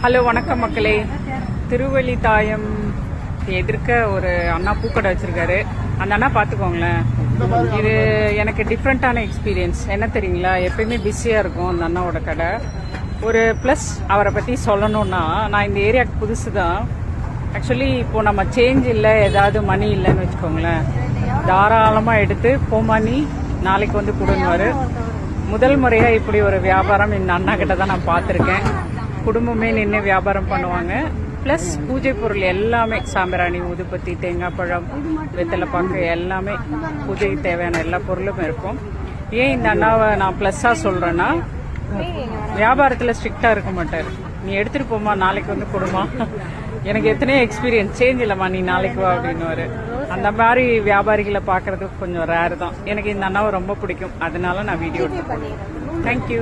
Hello வணக்கம் மக்களே. திருவள்ளித்தாயம் எதிர்க்க ஒரு அண்ணா பூக்கடை வச்சிருக்காரு. அந்த அண்ணா பார்த்துக்கோங்களேன். இது எனக்கு டிஃப்ரெண்ட்டான எக்ஸ்பீரியன்ஸ். என்ன தெரியுங்களா, எப்பயுமே பிஸியாக இருக்கும் அந்த அண்ணாவோட கடை. ஒரு ப்ளஸ் அவரை பற்றி சொல்லணும்னா, நான் இந்த ஏரியாவுக்கு புதுசு தான். ஆக்சுவலி இப்போது நம்ம சேஞ்ச் இல்லை, ஏதாவது மணி இல்லைன்னு வச்சுக்கோங்களேன், தாராளமாக எடுத்து மணி நாளைக்கு வந்து கொடுங்குவார். முதல் முறையாக இப்படி ஒரு வியாபாரம் இந்த அண்ணா கிட்ட தான் நான் பார்த்துருக்கேன். குடும்பமே நின்று வியாபாரம் பண்ணுவாங்க. ப்ளஸ் பூஜை பொருள் எல்லாமே, சாம்பிராணி, ஊதுபத்தி, தேங்காய் பழம், வெத்தலைப்பாக்கு, எல்லாமே பூஜைக்கு தேவையான எல்லா பொருளும் இருக்கும். ஏன் இந்த அண்ணாவை நான் ப்ளஸ்ஸாக சொல்கிறேன்னா, வியாபாரத்தில் ஸ்ட்ரிக்டாக இருக்க மாட்டார். நீ எடுத்துகிட்டு போமா, நாளைக்கு வந்து கொடுமா. எனக்கு எத்தனையோ எக்ஸ்பீரியன்ஸ், சேஞ்ச் இல்லைம்மா, நீ நாளைக்கு வா அப்படின்னு. அந்த மாதிரி வியாபாரிகளை பார்க்கறது கொஞ்சம் ரேர் தான். எனக்கு இந்த அண்ணாவை ரொம்ப பிடிக்கும், அதனால நான் வீடியோ எடுத்து போடுறேன். தேங்க்யூ.